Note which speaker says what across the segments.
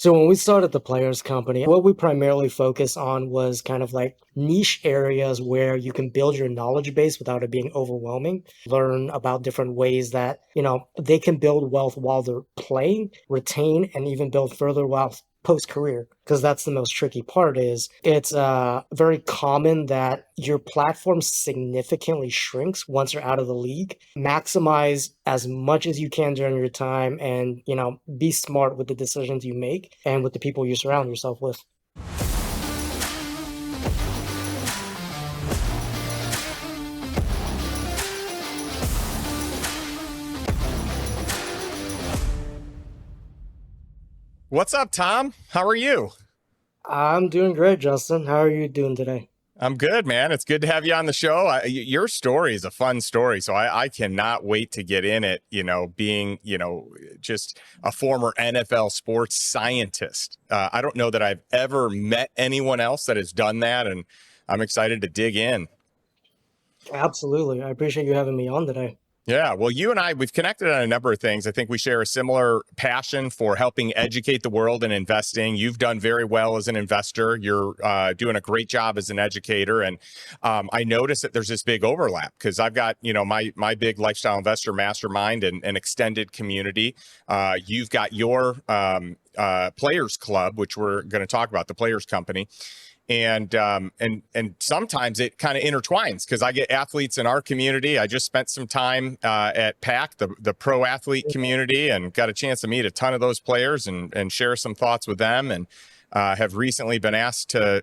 Speaker 1: So when we started the Players Company, what we primarily focus on was kind of like niche areas where you can build your knowledge base without it being overwhelming. Learn about different ways that, they can build wealth while they're playing, retain, and even build further wealth post-career, because that's the most tricky part. Is it's very common that your platform significantly shrinks once you're out of the league. Maximize as much as you can during your time, and be smart with the decisions you make and with the people you surround yourself with.
Speaker 2: What's up, Tom? How are you?
Speaker 1: I'm doing great, Justin. How are you doing today?
Speaker 2: I'm good, man. It's good to have you on the show. Your story is a fun story, so I cannot wait to get in it. Being just a former NFL sports scientist. I don't know that I've ever met anyone else that has done that, and I'm excited to dig in.
Speaker 1: Absolutely. I appreciate you having me on today.
Speaker 2: Yeah, well, you and we've connected on a number of things. I think we share a similar passion for helping educate the world in investing. You've done very well as an investor. You're doing a great job as an educator. And I noticed that there's this big overlap because I've got, my big lifestyle investor mastermind and extended community. You've got your Players Club, which we're going to talk about, the Players Company. And sometimes it kind of intertwines because I get athletes in our community. I just spent some time at PAC, the pro athlete community, and got a chance to meet a ton of those players and share some thoughts with them. And have recently been asked to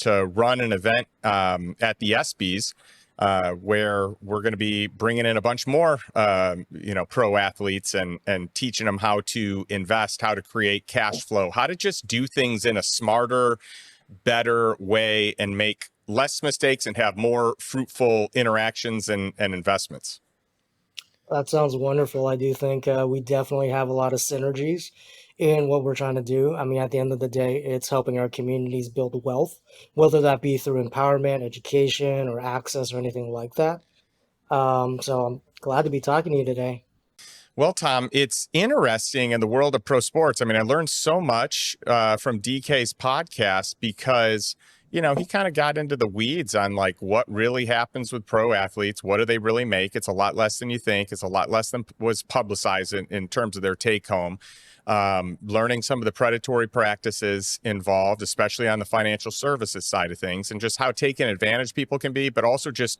Speaker 2: run an event at the ESPYs where we're going to be bringing in a bunch more pro athletes and teaching them how to invest, how to create cash flow, how to just do things in a smarter, better way and make less mistakes and have more fruitful interactions and investments.
Speaker 1: That sounds wonderful. I do think we definitely have a lot of synergies in what we're trying to do. I mean, at the end of the day, it's helping our communities build wealth, whether that be through empowerment, education, or access or anything like that. So I'm glad to be talking to you today.
Speaker 2: Well, Tom, it's interesting in the world of pro sports. I mean, I learned so much from DK's podcast because, he kind of got into the weeds on like what really happens with pro athletes. What do they really make? It's a lot less than you think. It's a lot less than was publicized in terms of their take home. Learning some of the predatory practices involved, especially on the financial services side of things, and just how taken advantage people can be, but also just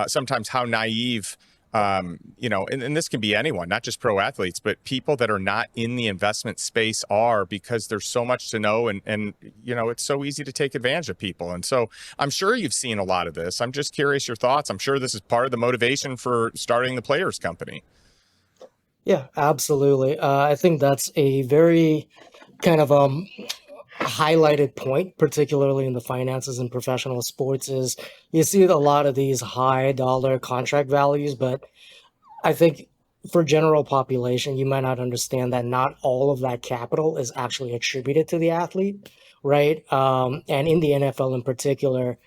Speaker 2: sometimes how naive and this can be anyone, not just pro athletes, but people that are not in the investment space are, because there's so much to know and it's so easy to take advantage of people. And so I'm sure you've seen a lot of this. I'm just curious your thoughts. I'm sure this is part of the motivation for starting the Players Company.
Speaker 1: Yeah, absolutely. I think that's a very kind of highlighted point, particularly in the finances and professional sports, is you see a lot of these high dollar contract values, but I think for general population, you might not understand that not all of that capital is actually attributed to the athlete, right? And in the NFL in particular,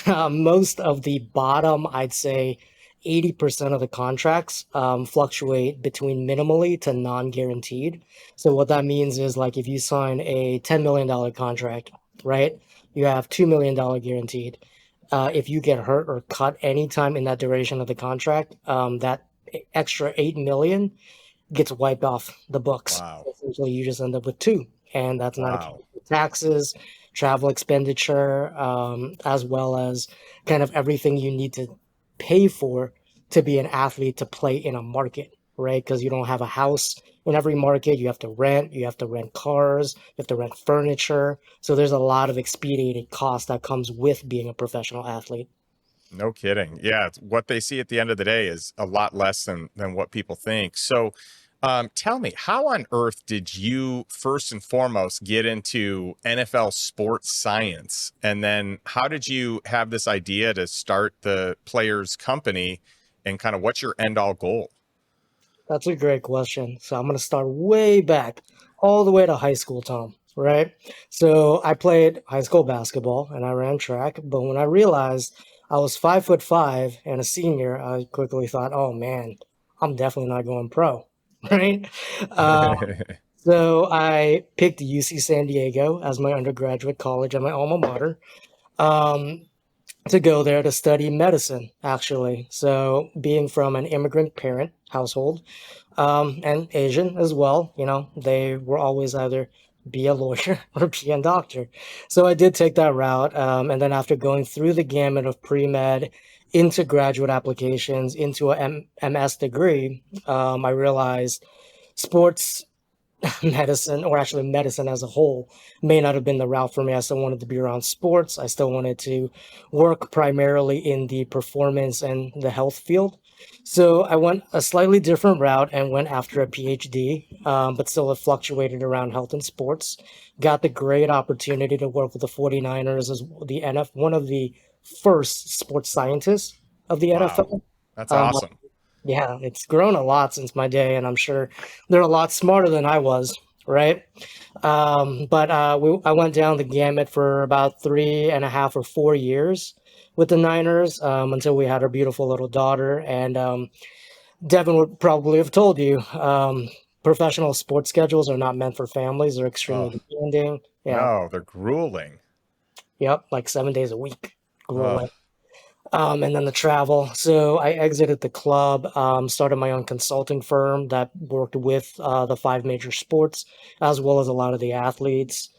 Speaker 1: most of the bottom, I'd say 80% of the contracts fluctuate between minimally to non-guaranteed. So what that means is, like, if you sign a $10 million contract, right, you have $2 million guaranteed. If you get hurt or cut anytime in that duration of the contract, that extra 8 million gets wiped off the books.
Speaker 2: Wow.
Speaker 1: Essentially, you just end up with two, and that's not
Speaker 2: Wow.
Speaker 1: taxes, travel expenditure, as well as kind of everything you need to pay for to be an athlete to play in a market, right? Because you don't have a house in every market. You have to rent cars, you have to rent furniture. So there's a lot of expedited cost that comes with being a professional athlete.
Speaker 2: No kidding. Yeah, what they see at the end of the day is a lot less than what people think. So tell me, how on earth did you first and foremost get into NFL sports science? And then how did you have this idea to start the Players Company, and kind of what's your end all goal?
Speaker 1: That's a great question. So I'm going to start way back, all the way to high school, Tom, right? So I played high school basketball and I ran track, but when I realized I was 5'5" and a senior, I quickly thought, oh man, I'm definitely not going pro, right? Uh, So I picked UC San Diego as my undergraduate college and my alma mater. Um, to go there to study medicine, actually. So, being from an immigrant parent household, and Asian as well, they were always either be a lawyer or be a doctor. So, I did take that route. And then, after going through the gamut of pre med into graduate applications, into a MS degree, I realized sports medicine, or actually medicine as a whole, may not have been the route for me. I still wanted to be around sports. I still wanted to work primarily in the performance and the health field. So I went a slightly different route and went after a PhD, but still it fluctuated around health and sports. Got the great opportunity to work with the 49ers as one of the first sports scientists of the
Speaker 2: Wow.
Speaker 1: NFL.
Speaker 2: That's
Speaker 1: Um,
Speaker 2: awesome.
Speaker 1: yeah, it's grown a lot since my day, and I'm sure they're a lot smarter than I was, right? But I went down the gamut for about 3.5 or 4 years with the Niners, until we had our beautiful little daughter. And Devin would probably have told you, professional sports schedules are not meant for families. They're
Speaker 2: Oh,
Speaker 1: extremely demanding. Yeah,
Speaker 2: no, they're grueling.
Speaker 1: yep, like 7 days a week,
Speaker 2: Oh,
Speaker 1: grueling. And then the travel. So I exited the club, started my own consulting firm that worked with the five major sports, as well as a lot of the athletes.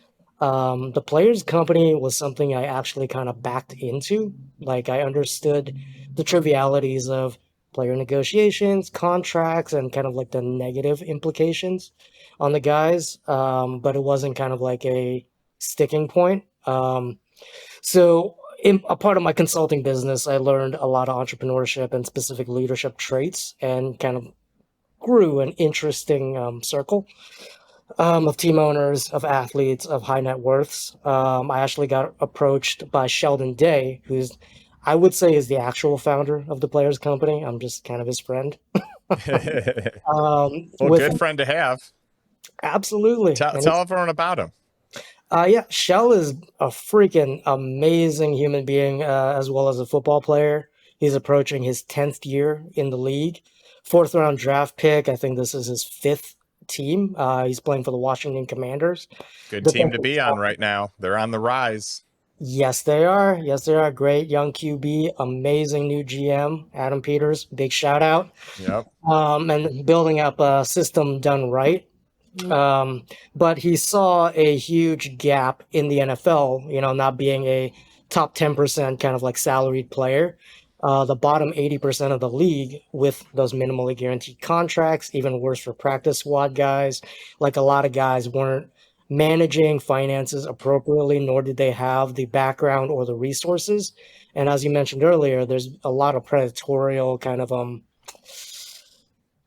Speaker 1: The players' company was something I actually kind of backed into. Like, I understood the trivialities of player negotiations, contracts, and kind of like the negative implications on the guys. But it wasn't kind of like a sticking point. So, in a part of my consulting business, I learned a lot of entrepreneurship and specific leadership traits, and kind of grew an interesting circle of team owners, of athletes, of high net worths. I actually got approached by Sheldon Day, who's, I would say, is the actual founder of the Players Company. I'm just kind of his friend.
Speaker 2: well,
Speaker 1: With
Speaker 2: good friend to have.
Speaker 1: absolutely,
Speaker 2: Tell
Speaker 1: and
Speaker 2: tell everyone about him.
Speaker 1: yeah, Shell is a freaking amazing human being, as well as a football player. He's approaching his 10th year in the league. Fourth round draft pick. I think this is his fifth team. He's playing for the Washington Commanders.
Speaker 2: Good team to
Speaker 1: Defensive
Speaker 2: be on right now. They're on the rise.
Speaker 1: Yes, they are. Yes, they are. Great young QB, amazing new GM, Adam Peters. Big shout out.
Speaker 2: Yep.
Speaker 1: And building up a system done right. Um, but he saw a huge gap in the NFL, not being a top 10% kind of like salaried player. The bottom 80% of the league with those minimally guaranteed contracts, even worse for practice squad guys. Like, a lot of guys weren't managing finances appropriately, nor did they have the background or the resources. And as you mentioned earlier, there's a lot of predatory kind of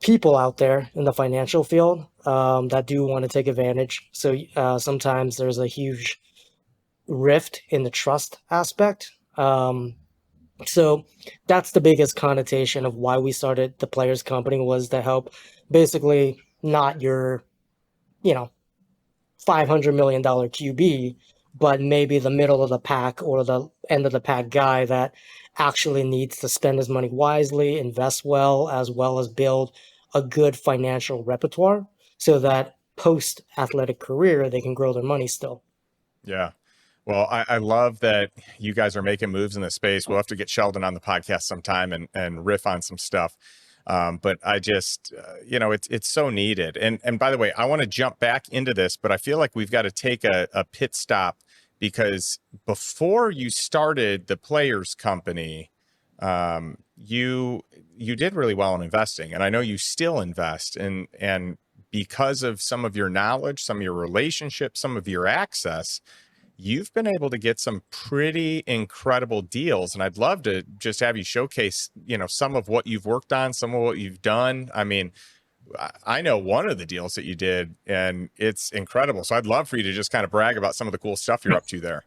Speaker 1: people out there in the financial field, that do want to take advantage. So sometimes there's a huge rift in the trust aspect. So that's the biggest connotation of why we started the Players Company, was to help basically not your, you know, $500 million QB, but maybe the middle of the pack or the end of the pack guy that actually needs to spend his money wisely, invest well as build a good financial repertoire, so that post athletic career they can grow their money still.
Speaker 2: Yeah. Well, I love that you guys are making moves in this space. We'll have to get Sheldon on the podcast sometime and riff on some stuff. But I just, it's so needed. And by the way, I want to jump back into this, but I feel like we've got to take a pit stop, because before you started the Players Company, you did really well in investing, and I know you still invest, and because of some of your knowledge, some of your relationships, some of your access, you've been able to get some pretty incredible deals. And I'd love to just have you showcase, some of what you've worked on, some of what you've done. I mean, I know one of the deals that you did, and it's incredible. So I'd love for you to just kind of brag about some of the cool stuff you're up to there.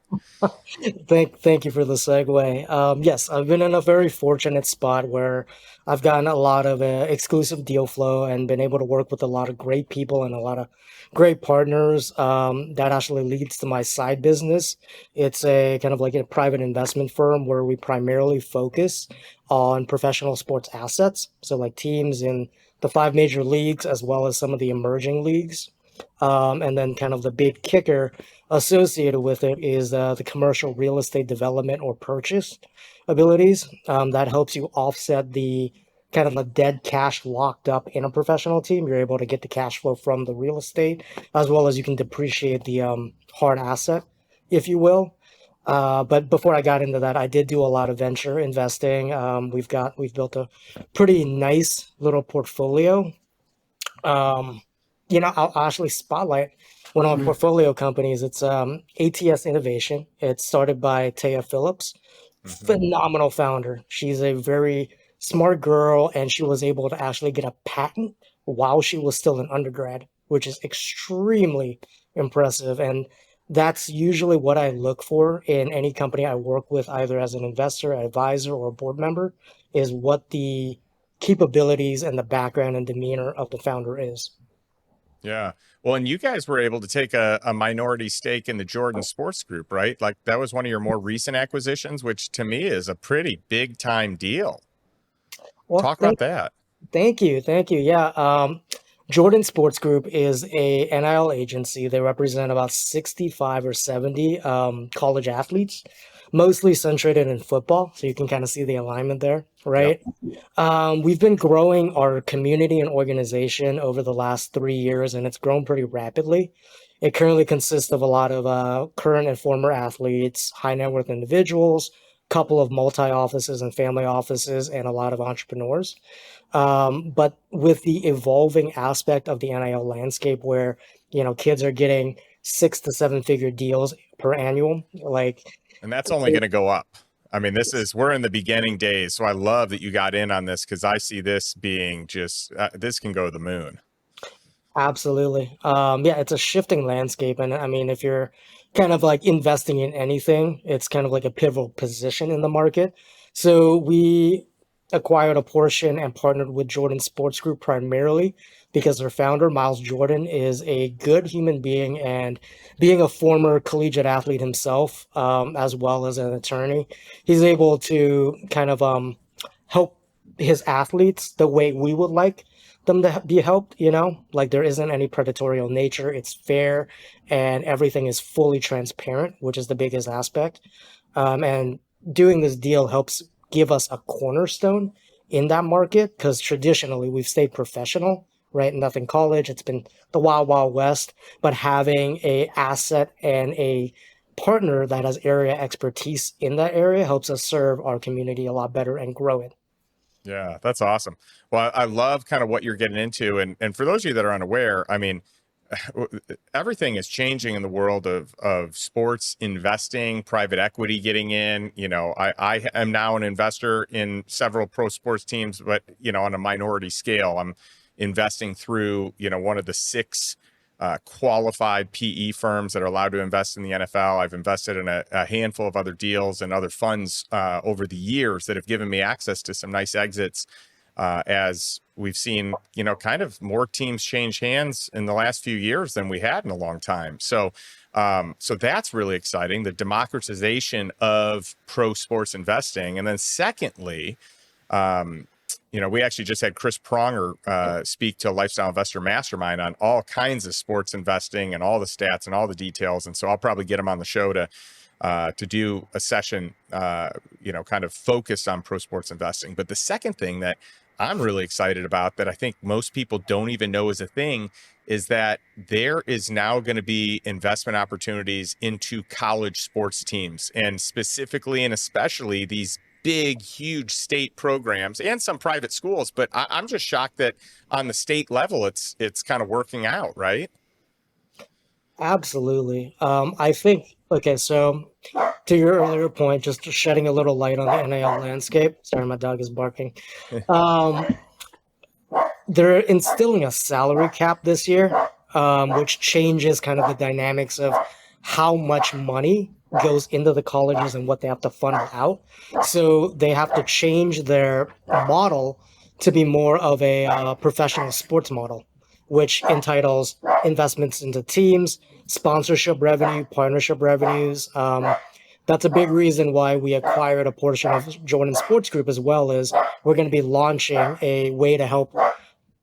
Speaker 1: Thank you for the segue. Yes, I've been in a very fortunate spot where I've gotten a lot of exclusive deal flow and been able to work with a lot of great people and a lot of great partners. That actually leads to my side business. It's a kind of like a private investment firm where we primarily focus on professional sports assets. So, like, teams in the five major leagues as well as some of the emerging leagues. And then kind of the big kicker associated with it is the commercial real estate development or purchase abilities. That helps you offset the kind of the dead cash locked up in a professional team. You're able to get the cash flow from the real estate, as well as you can depreciate the hard asset, if you will. But before I got into that, I did do a lot of venture investing. We've built a pretty nice little portfolio. Um, I'll actually spotlight one of our portfolio companies. It's ATS Innovation. It's started by Taya Phillips,
Speaker 2: Hmm.
Speaker 1: phenomenal founder. She's a very smart girl, and she was able to actually get a patent while she was still an undergrad, which is extremely impressive. And that's usually what I look for in any company I work with, either as an investor, advisor, or board member, is what the capabilities and the background and demeanor of the founder is.
Speaker 2: Yeah. Well, and you guys were able to take a minority stake in the Jordan Sports Group, right? Like that was one of your more recent acquisitions, which to me is a pretty big time deal.
Speaker 1: Well,
Speaker 2: Talk about that.
Speaker 1: thank you. Yeah, Jordan Sports Group is a NIL agency. They represent about 65 or 70 college athletes, mostly centered in football. So you can kind of see the alignment there,
Speaker 2: Yep.
Speaker 1: right? We've been growing our community and organization over the last 3 years, and it's grown pretty rapidly. It currently consists of a lot of current and former athletes, high net worth individuals, couple of multi offices and family offices, and a lot of entrepreneurs. But with the evolving aspect of the NIL landscape, where kids are getting 6 to 7 figure deals per annual, like
Speaker 2: And that's only going to go up. I mean, we're in the beginning days. So I love that you got in on this because I see this being this can go to the moon.
Speaker 1: absolutely. Yeah, it's a shifting landscape. And I mean, if you're kind of like investing in anything, it's kind of like a pivotal position in the market. So we acquired a portion and partnered with Jordan Sports Group primarily because their founder, Miles Jordan, is a good human being, and being a former collegiate athlete himself, as well as an attorney, he's able to kind of help his athletes the way we would like them to be helped, like there isn't any predatorial nature. It's fair, and everything is fully transparent, which is the biggest aspect. And doing this deal helps give us a cornerstone in that market, because traditionally we've stayed professional, right? Nothing college. It's been the wild, wild west. But having a asset and a partner that has area expertise in that area helps us serve our community a lot better and grow it.
Speaker 2: Yeah, that's awesome. Well, I love kind of what you're getting into. And for those of you that are unaware, I mean, everything is changing in the world of sports investing, private equity getting in. I am now an investor in several pro sports teams, but on a minority scale. I'm investing through one of the six qualified PE firms that are allowed to invest in the NFL. I've invested in a handful of other deals and other funds over the years that have given me access to some nice exits, as we've seen, kind of more teams change hands in the last few years than we had in a long time. So that's really exciting, the democratization of pro sports investing. And then secondly, we actually just had Chris Pronger speak to Lifestyle Investor Mastermind on all kinds of sports investing and all the stats and all the details. And so I'll probably get him on the show to do a session, kind of focused on pro sports investing. But the second thing that I'm really excited about, that I think most people don't even know is a thing, is that there is now going to be investment opportunities into college sports teams, and specifically and especially these big, huge state programs and some private schools. But I'm just shocked that on the state level, it's kind of working out, right?
Speaker 1: Absolutely. I think, okay, so to your earlier point, just shedding a little light on the NIL landscape. Sorry, my dog is barking. Um, they're instilling a salary cap this year, which changes kind of the dynamics of how much money goes into the colleges and what they have to funnel out. So they have to change their model to be more of a professional sports model, which entitles investments into teams, sponsorship revenue, partnership revenues. That's a big reason why we acquired a portion of Jordan Sports Group as well. Is we're going to be launching a way to help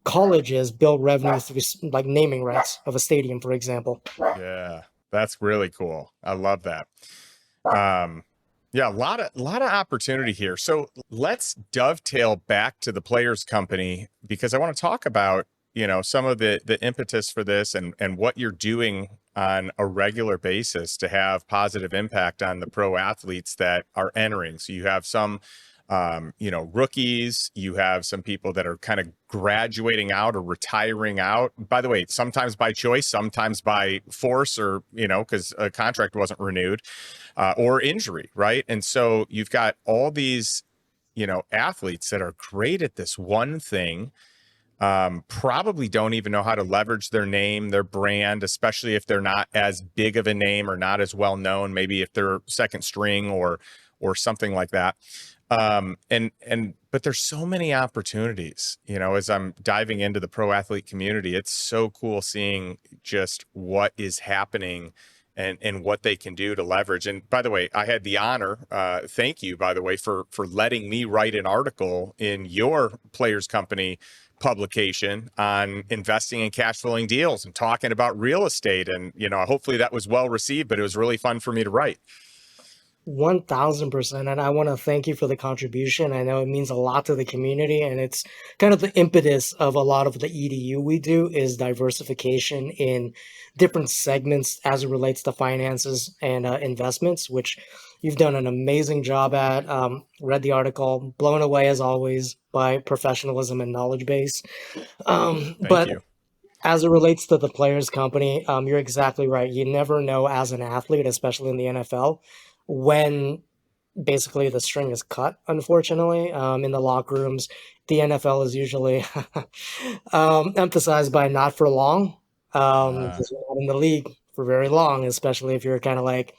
Speaker 1: colleges build revenue through like naming rights of a stadium, for example.
Speaker 2: Yeah, that's really cool. I love that. Um, yeah, a lot of opportunity here. So let's dovetail back to the Players Company because I want to talk about, some of the impetus for this and what you're doing on a regular basis to have positive impact on the pro athletes that are entering. So you have some rookies, you have some people that are kind of graduating out or retiring out. By the way, sometimes by choice, sometimes by force or, because a contract wasn't renewed or injury, right? And so you've got all these, athletes that are great at this one thing, probably don't even know how to leverage their name, their brand, especially if they're not as big of a name or not as well known, maybe if they're second string or something like that. But there's so many opportunities, as I'm diving into the pro athlete community. It's so cool seeing just what is happening and what they can do to leverage. And by the way, I had the honor, thank you, by the way, for letting me write an article in your Players Company publication on investing in cash flowing deals and talking about real estate. And, hopefully that was well received, but it was really fun for me to write.
Speaker 1: 1000%. And I want to thank you for the contribution. I know it means a lot to the community, and it's kind of the impetus of a lot of the EDU we do is diversification in different segments as it relates to finances and investments, which you've done an amazing job at. Read the article, blown away as always by professionalism and knowledge base.
Speaker 2: Thank
Speaker 1: But
Speaker 2: you.
Speaker 1: as it relates to the Players Company, you're exactly right. You never know as an athlete, especially in the NFL, when basically the string is cut, unfortunately. In the locker rooms, the NFL is usually emphasized by not for long,
Speaker 2: Uh,
Speaker 1: because you're not in the league for very long, especially if you're kind of like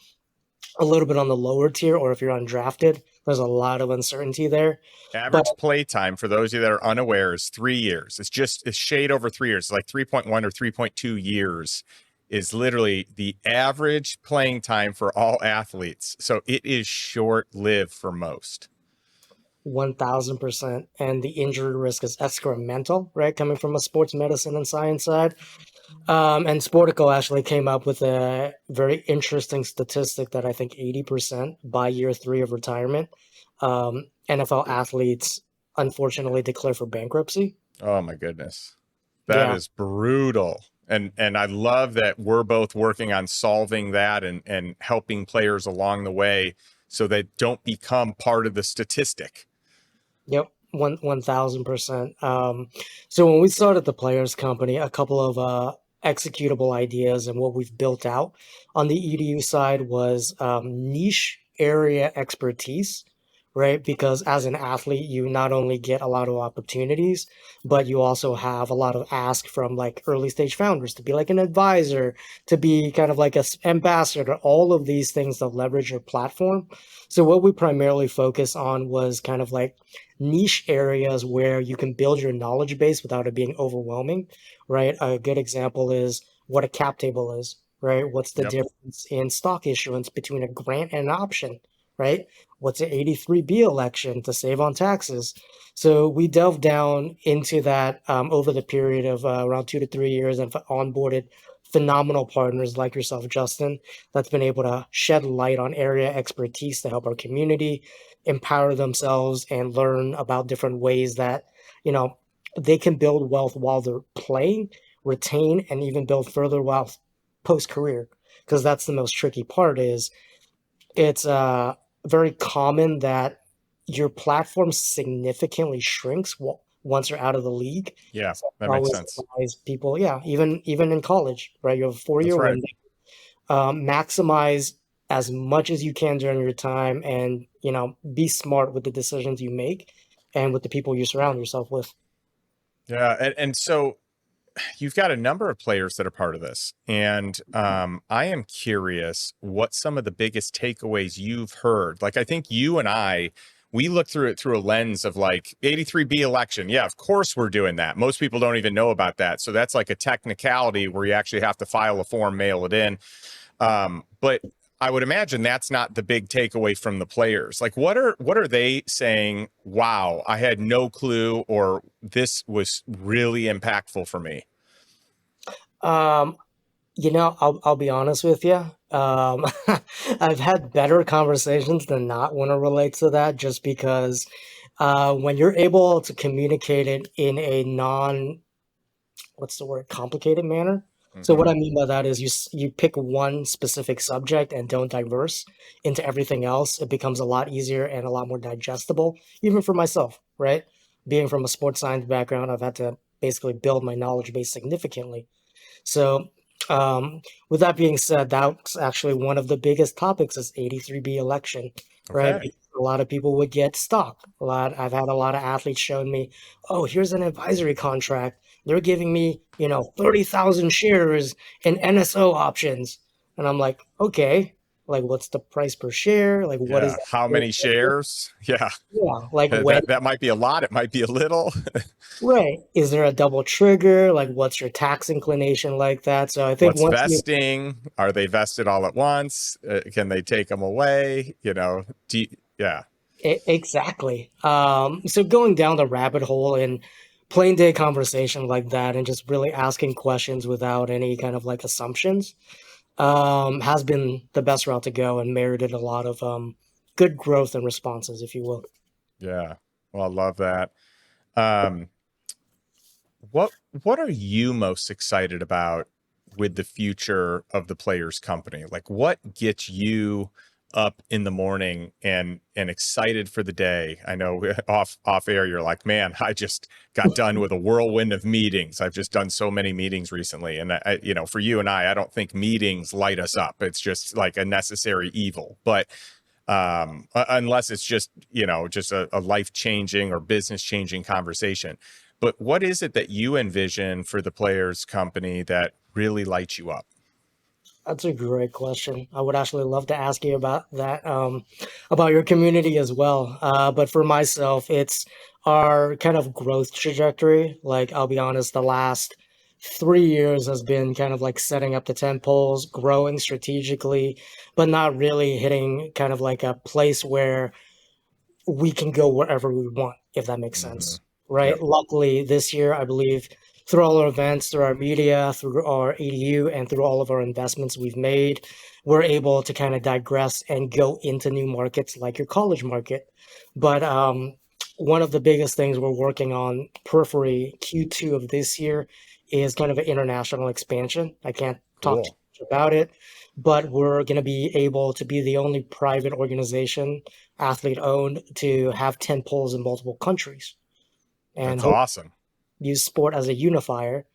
Speaker 1: a little bit on the lower tier or if you're undrafted. There's a lot of uncertainty there. But
Speaker 2: Average play time for those of you that are unaware is 3 years. It's shade over 3 years, like 3.1 or 3.2 years is literally the average playing time for all athletes. So it is short lived for most.
Speaker 1: 1000%. And the injury risk is excremental, right? Coming from a sports medicine and science side. And Sportico actually came up with a very interesting statistic that I think 80% by year three of retirement, NFL athletes unfortunately declare for bankruptcy.
Speaker 2: Oh my goodness. That
Speaker 1: Yeah.
Speaker 2: is brutal. And I love that we're both working on solving that and helping players along the way so they don't become part of the statistic.
Speaker 1: Yep. 1000%. So when we started the Players Company, a couple of executable ideas and what we've built out on the EDU side was niche area expertise, right? Because as an athlete, you not only get a lot of opportunities, but you also have a lot of ask from like early stage founders to be like an advisor, to be kind of like a ambassador, all of these things that leverage your platform. So what we primarily focus on was kind of like niche areas where you can build your knowledge base without it being overwhelming, right? A good example is what a cap table is, right? What's the
Speaker 2: Yep.
Speaker 1: difference in stock issuance between a grant and an option, right? What's an 83B election to save on taxes? So we delved down into that over the period of around 2 to 3 years and onboarded phenomenal partners like yourself, Justin, that's been able to shed light on area expertise to help our community empower themselves and learn about different ways that, you know, they can build wealth while they're playing, retain, and even build further wealth post career. Because that's the most tricky part is it's very common that your platform significantly shrinks once you're out of the league.
Speaker 2: Yeah,
Speaker 1: So
Speaker 2: that
Speaker 1: I
Speaker 2: makes
Speaker 1: always
Speaker 2: sense.
Speaker 1: advise people, yeah, even in college, right? You have a
Speaker 2: That's
Speaker 1: 4 year
Speaker 2: right.
Speaker 1: window. Maximize as much as you can during your time, and be smart with the decisions you make and with the people you surround yourself with.
Speaker 2: Yeah. And so you've got a number of players that are part of this. And I am curious what some of the biggest takeaways you've heard. Like, I think you and we look through it through a lens of like 83B election. Yeah, of course we're doing that. Most people don't even know about that. So that's like a technicality where you actually have to file a form, mail it in. But I would imagine that's not the big takeaway from the players. Like what are they saying? Wow, I had no clue, or this was really impactful for me.
Speaker 1: Um, I'll be honest with you. I've had better conversations than not when it relates to that, just because when you're able to communicate it in a what's the word, complicated manner. So what
Speaker 2: Hmm.
Speaker 1: I mean by that is you pick one specific subject and don't diverse into everything else. It becomes a lot easier and a lot more digestible, even for myself, right? Being from a sports science background, I've had to basically build my knowledge base significantly. So, with that being said, that's actually one of the biggest topics is 83B election, right?
Speaker 2: Okay.
Speaker 1: A lot of people would get stuck. I've had a lot of athletes showing me, oh, here's an advisory contract. They're giving me, 30,000 shares in NSO options. And I'm like, okay, like what's the price per share? Like what is
Speaker 2: Yeah. How
Speaker 1: that?
Speaker 2: many shares? Yeah.
Speaker 1: Yeah, like when.
Speaker 2: That might be a lot. It might be a little.
Speaker 1: Right. Is there a double trigger? Like, what's your tax inclination like that? So I think
Speaker 2: What's
Speaker 1: once you
Speaker 2: vesting? Are they vested all at once? Can they take them away? Yeah.
Speaker 1: exactly. So going down the rabbit hole in plain day conversation like that and just really asking questions without any kind of like assumptions, has been the best route to go and merited a lot of good growth and responses, if you will.
Speaker 2: Yeah. Well, I love that. Um, what what are you most excited about with the future of the Players Company? Like what gets you up in the morning and excited for the day? I know off air you're like, man, I just got done with a whirlwind of meetings. I've just done so many meetings recently, and for you and I don't think meetings light us up. It's just like a necessary evil. But unless it's just a life changing or business changing conversation. But what is it that you envision for the Players Company that really lights you up?
Speaker 1: That's a great question. I would actually love to ask you about that, about your community as well. But for myself, it's our kind of growth trajectory. Like, I'll be honest, the last 3 years has been kind of like setting up the tent poles, growing strategically, but not really hitting kind of like a place where we can go wherever we want, if that makes
Speaker 2: Hmm.
Speaker 1: sense, right?
Speaker 2: Yep.
Speaker 1: Luckily, this year, I believe through all our events, through our media, through our EDU, and through all of our investments we've made, we're able to kind of digress and go into new markets like your college market. But one of the biggest things we're working on periphery Q2 of this year is kind of an international expansion. I can't talk too
Speaker 2: Cool.
Speaker 1: much about it, but we're going to be able to be the only private organization athlete owned to have 10 poles in multiple countries and
Speaker 2: That's
Speaker 1: hope
Speaker 2: awesome.
Speaker 1: use sport as a unifier.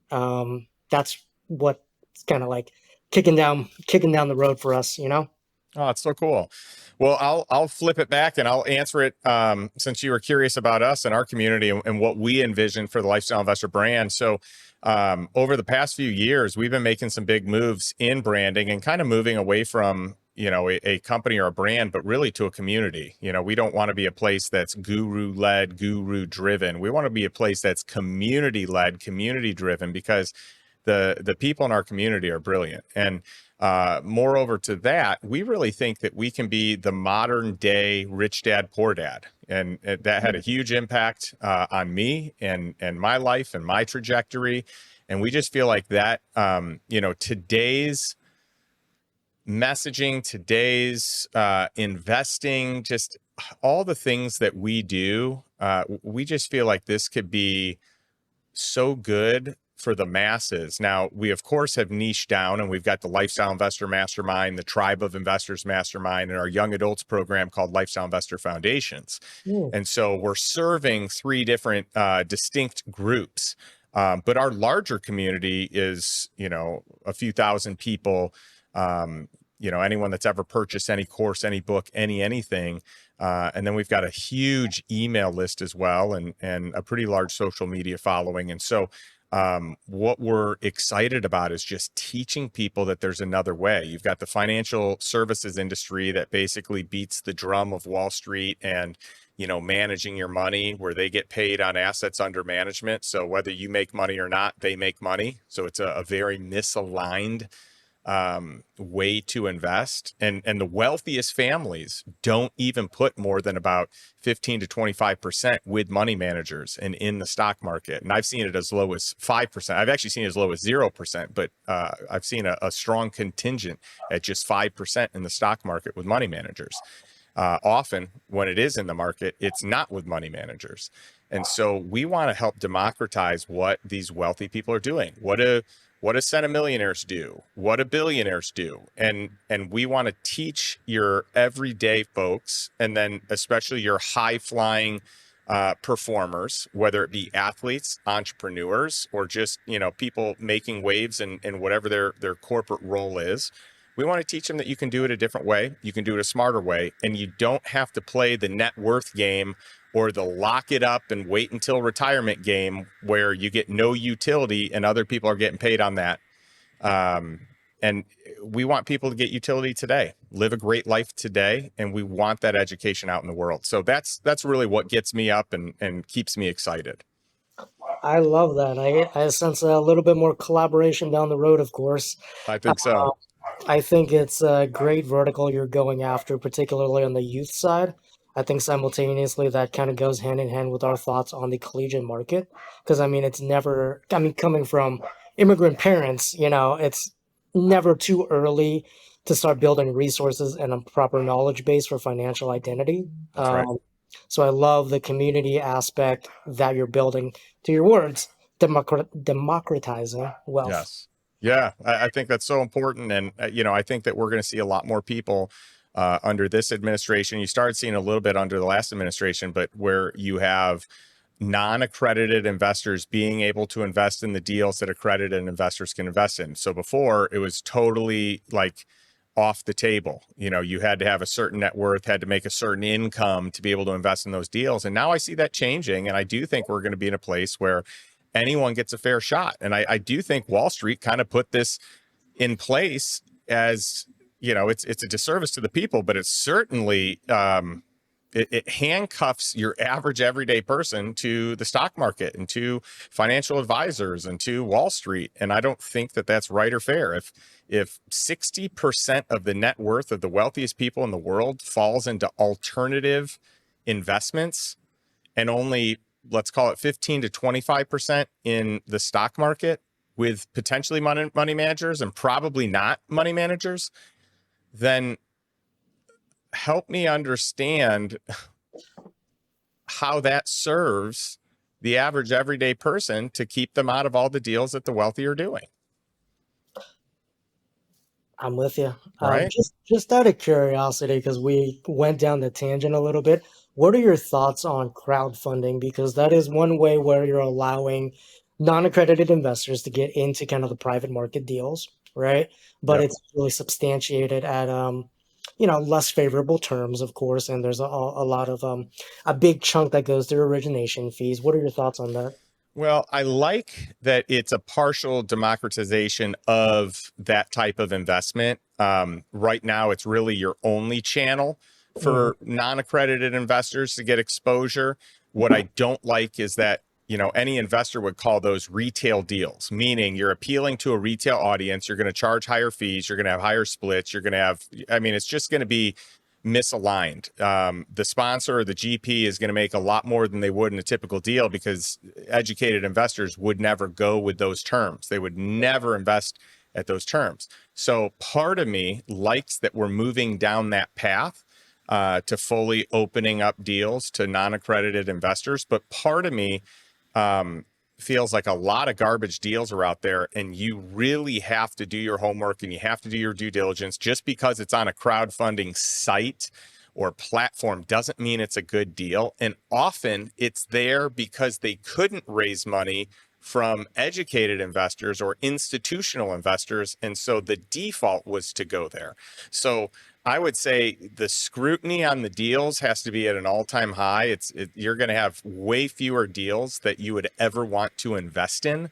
Speaker 1: That's what's kind of like kicking down the road for us, you know?
Speaker 2: Oh, it's so cool. Well, I'll flip it back and I'll answer it since you were curious about us and our community and what we envision for the Lifestyle Investor brand. So, over the past few years, we've been making some big moves in branding and kind of moving away from a company or a brand, but really to a community. We don't want to be a place that's guru led, guru driven. We want to be a place that's community led, community driven, because the people in our community are brilliant. And moreover to that, we really think that we can be the modern day rich dad, poor dad. And that had a huge impact on me and my life and my trajectory. And we just feel like that, today's messaging, today's investing, just all the things that we do, we just feel like this could be so good for the masses. Now, we of course have niched down and we've got the Lifestyle Investor Mastermind, the Tribe of Investors Mastermind, and our young adults program called Lifestyle Investor Foundations.
Speaker 1: Mm,
Speaker 2: And so we're serving three different distinct groups. But our larger community is, a few thousand people. Anyone that's ever purchased any course, any book, anything. And then we've got a huge email list as well, and a pretty large social media following. And so, what we're excited about is just teaching people that there's another way. You've got the financial services industry that basically beats the drum of Wall Street and managing your money, where they get paid on assets under management. So whether you make money or not, they make money. So it's a very misaligned way to invest. And the wealthiest families don't even put more than about 15 to 25% with money managers and in the stock market. And I've seen it as low as 5%. I've actually seen it as low as 0%, but I've seen a strong contingent at just 5% in the stock market with money managers. Often when it is in the market, it's not with money managers. And so we want to help democratize what these wealthy people are doing. What a set of millionaires do, what do billionaires do, and we want to teach your everyday folks, and then especially your high flying performers, whether it be athletes, entrepreneurs, or just people making waves in whatever their corporate role is. We want to teach them that you can do it a different way, you can do it a smarter way, and you don't have to play the net worth game or the lock it up and wait until retirement game where you get no utility and other people are getting paid on that. And we want people to get utility today, live a great life today, and we want that education out in the world. So that's really what gets me up and keeps me excited.
Speaker 1: I love that. I sense a little bit more collaboration down the road, of course.
Speaker 2: I think so.
Speaker 1: I think it's a great vertical you're going after, particularly on the youth side. I think simultaneously that kind of goes hand in hand with our thoughts on the collegiate market. Because, I mean, it's never, I mean, coming from immigrant parents, it's never too early to start building resources and a proper knowledge base for financial identity.
Speaker 2: That's right.
Speaker 1: So I love the community aspect that you're building, to your words, democratizing wealth.
Speaker 2: Yes. Yeah, I think that's so important. And, I think that we're going to see a lot more people under this administration. You started seeing a little bit under the last administration, but where you have non-accredited investors being able to invest in the deals that accredited investors can invest in. So before it was totally like off the table. You had to have a certain net worth, had to make a certain income to be able to invest in those deals. And now I see that changing. And I do think we're going to be in a place where anyone gets a fair shot. And I do think Wall Street kind of put this in place as, it's a disservice to the people, but it's certainly, it handcuffs your average everyday person to the stock market and to financial advisors and to Wall Street. And I don't think that that's right or fair. If 60% of the net worth of the wealthiest people in the world falls into alternative investments and only, let's call it 15 to 25% in the stock market with potentially money managers and probably not money managers, then help me understand how that serves the average everyday person to keep them out of all the deals that the wealthy are doing.
Speaker 1: I'm with you.
Speaker 2: Right.
Speaker 1: Just out of curiosity, because we went down the tangent a little bit, what are your thoughts on crowdfunding? Because that is one way where you're allowing non-accredited investors to get into kind of the private market deals, right? But
Speaker 2: Yep.
Speaker 1: it's really substantiated at less favorable terms, of course, and there's a lot of a big chunk that goes through origination fees. What are your thoughts on that?
Speaker 2: Well, I like that it's a partial democratization of that type of investment. Right now, it's really your only channel
Speaker 1: Mhm.
Speaker 2: for non-accredited investors to get exposure. What I don't like is that, any investor would call those retail deals, meaning you're appealing to a retail audience. You're going to charge higher fees. You're going to have higher splits. You're going to have, it's just going to be misaligned. The sponsor or the GP is going to make a lot more than they would in a typical deal because educated investors would never go with those terms. They would never invest at those terms. So part of me likes that we're moving down that path to fully opening up deals to non-accredited investors. But part of me feels like a lot of garbage deals are out there, and you really have to do your homework and you have to do your due diligence. Just because it's on a crowdfunding site or platform doesn't mean it's a good deal. And often it's there because they couldn't raise money from educated investors or institutional investors. And so the default was to go there. So I would say the scrutiny on the deals has to be at an all-time high. You're going to have way fewer deals that you would ever want to invest in,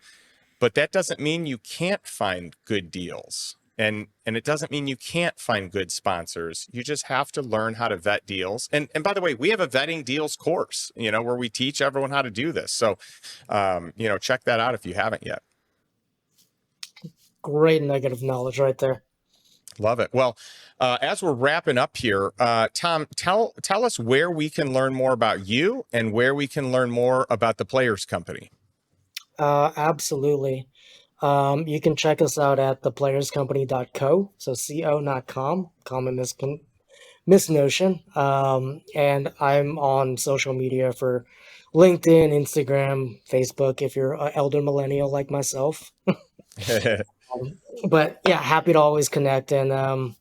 Speaker 2: but that doesn't mean you can't find good deals. And it doesn't mean you can't find good sponsors. You just have to learn how to vet deals. And by the way, we have a vetting deals course, where we teach everyone how to do this. So, check that out if you haven't yet.
Speaker 1: Great nugget of knowledge right there.
Speaker 2: Love it. Well, as we're wrapping up here, Tom, tell us where we can learn more about you and where we can learn more about the Players Company.
Speaker 1: Absolutely. You can check us out at theplayerscompany.co, so co, not com, common misnotion. And I'm on social media for LinkedIn, Instagram, Facebook, if you're an elder millennial like myself. But yeah, happy to always connect and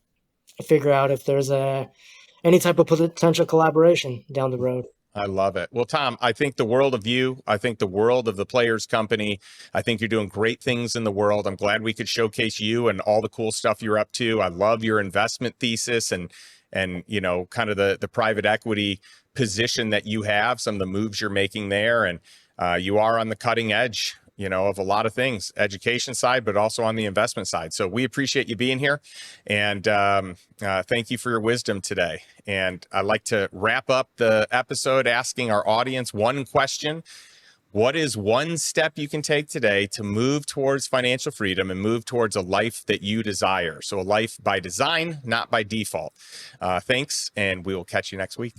Speaker 1: figure out if there's any type of potential collaboration down the road.
Speaker 2: I love it. Well, Tom, I think the world of you. I think the world of the Players Company. I think you're doing great things in the world. I'm glad we could showcase you and all the cool stuff you're up to. I love your investment thesis and you know, kind of the private equity position that you have, some of the moves you're making there, and you are on the cutting edge, you know, of a lot of things, education side, but also on the investment side. So we appreciate you being here, and thank you for your wisdom today. And I'd like to wrap up the episode asking our audience one question. What is one step you can take today to move towards financial freedom and move towards a life that you desire? So a life by design, not by default. Thanks, and we will catch you next week.